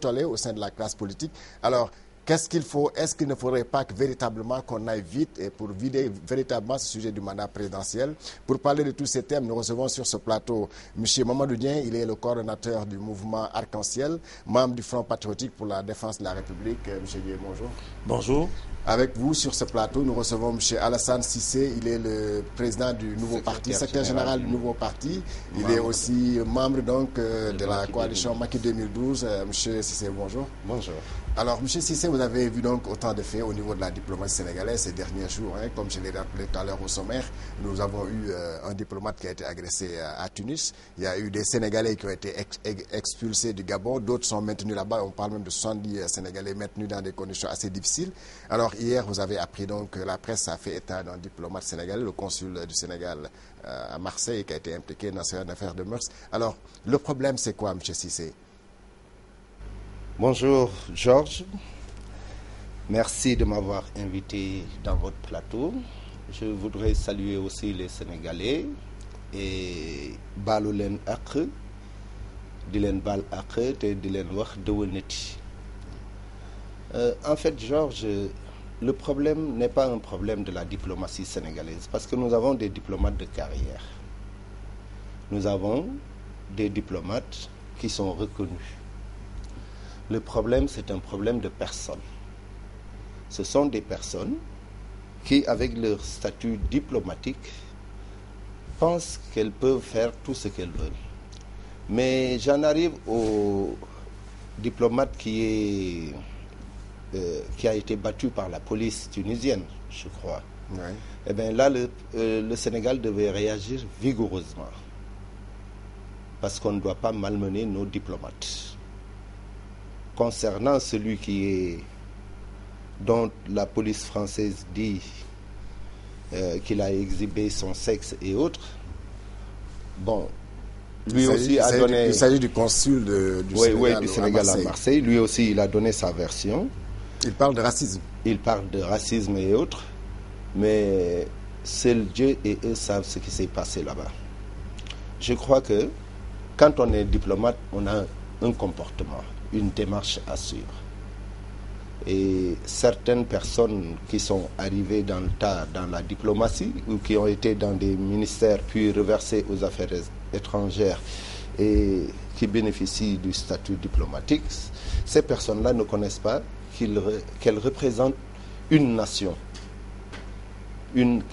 tollé au sein de la classe politique. Alors, qu'est-ce qu'il faut? Est-ce qu'il ne faudrait pas que véritablement qu'on aille vite et pour vider véritablement ce sujet du mandat présidentiel? Pour parler de tous ces thèmes, nous recevons sur ce plateau M. Mamadou Dieng. Il est le coordonnateur du mouvement Arc-en-Ciel, membre du Front patriotique pour la défense de la République. M. Dieng, bonjour. Bonjour. Avec vous sur ce plateau, nous recevons M. Alassane Cissé. Il est le président du nouveau parti, secrétaire général du nouveau parti. Il est aussi membre donc de la coalition Macky 2012. M. Cissé, bonjour. Bonjour. Alors, M. Cissé, vous avez vu donc autant de faits au niveau de la diplomatie sénégalaise ces derniers jours. Comme je l'ai rappelé tout à l'heure au sommaire, nous avons eu un diplomate qui a été agressé à Tunis. Il y a eu des Sénégalais qui ont été expulsés du Gabon. D'autres sont maintenus là-bas. On parle même de 70 Sénégalais maintenus dans des conditions assez difficiles. Alors, hier, vous avez appris donc que la presse a fait état d'un diplomate sénégalais, le consul du Sénégal à Marseille, qui a été impliqué dans cette affaire de mœurs. Alors, le problème, c'est quoi, M. Cissé? Bonjour, Georges. Merci de m'avoir invité dans votre plateau. Je voudrais saluer aussi les Sénégalais et baalu leen àq di leen baal àq te di leen wax déwénati. En fait, Georges, le problème n'est pas un problème de la diplomatie sénégalaise parce que nous avons des diplomates de carrière. Nous avons des diplomates qui sont reconnus. Le problème, c'est un problème de personnes. Ce sont des personnes qui, avec leur statut diplomatique, pensent qu'elles peuvent faire tout ce qu'elles veulent. Mais j'en arrive au diplomate qui a été battu par la police tunisienne, je crois. Oui. Eh bien là, le Sénégal devait réagir vigoureusement parce qu'on ne doit pas malmener nos diplomates. Concernant celui dont la police française dit qu'il a exhibé son sexe et autres, bon, lui aussi a donné... Il s'agit du consul du Sénégal, du Sénégal à Marseille. Lui aussi, il a donné sa version. Il parle de racisme. Il parle de racisme et autres, mais seul Dieu et eux savent ce qui s'est passé là-bas. Je crois que quand on est diplomate, on a un comportement, une démarche à suivre. Et certaines personnes qui sont arrivées dans le tas dans la diplomatie ou qui ont été dans des ministères puis reversées aux affaires étrangères et qui bénéficient du statut diplomatique, ces personnes-là ne connaissent pas qu'elles représentent une nation.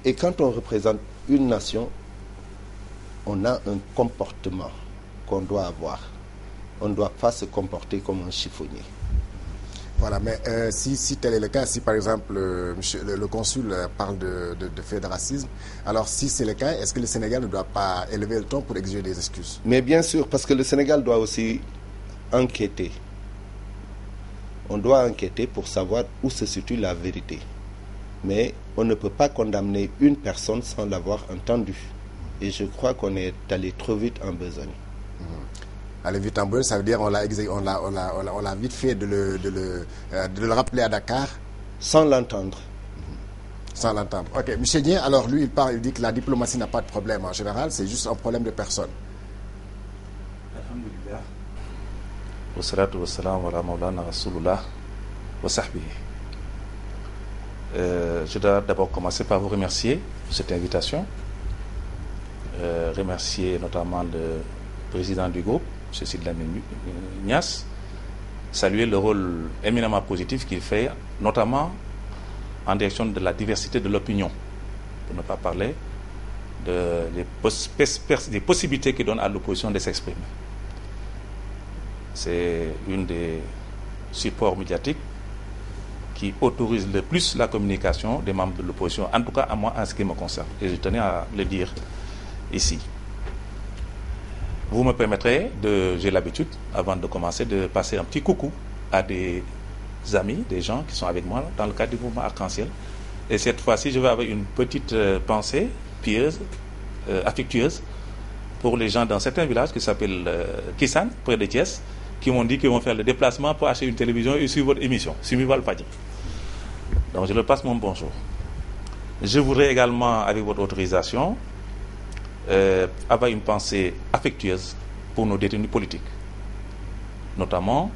Et quand on représente une nation, on a un comportement qu'on doit avoir. On ne doit pas se comporter comme un chiffonnier. Voilà, mais si tel est le cas, si par exemple le consul parle de faits de racisme, alors si c'est le cas, est-ce que le Sénégal ne doit pas élever le ton pour exiger des excuses? Mais bien sûr, parce que le Sénégal doit aussi enquêter. On doit enquêter pour savoir où se situe la vérité. Mais on ne peut pas condamner une personne sans l'avoir entendue. Et je crois qu'on est allé trop vite en besogne. Aller vite en besogne, ça veut dire on l'a vite fait de le rappeler à Dakar. Sans l'entendre. Sans l'entendre. Ok, M. Dieng, alors lui, il dit que la diplomatie n'a pas de problème en général, c'est juste un problème de personne. Alhamdulillah. Wassalatu wassalamu ala maulana rasulullah wa sahbihi. Je dois d'abord commencer par vous remercier pour cette invitation. Remercier notamment le président du groupe, M. Sidy Lamine Niasse, saluer le rôle éminemment positif qu'il fait, notamment en direction de la diversité de l'opinion, pour ne pas parler des possibilités qu'il donne à l'opposition de s'exprimer. C'est une des supports médiatiques qui autorise le plus la communication des membres de l'opposition, en tout cas à moi, en ce qui me concerne. Et je tenais à le dire ici. Vous me permettrez, j'ai l'habitude, avant de commencer, de passer un petit coucou à des amis, des gens qui sont avec moi dans le cadre du mouvement Arc-en-Ciel. Et cette fois-ci, je vais avoir une petite pensée pieuse, affectueuse, pour les gens dans certains villages qui s'appellent Kissan, près de Thiès, qui m'ont dit qu'ils vont faire le déplacement pour acheter une télévision et suivre votre émission, Simi Walfadjri. Donc je leur passe mon bonjour. Je voudrais également, avec votre autorisation, avoir une pensée affectueuse pour nos détenus politiques, notamment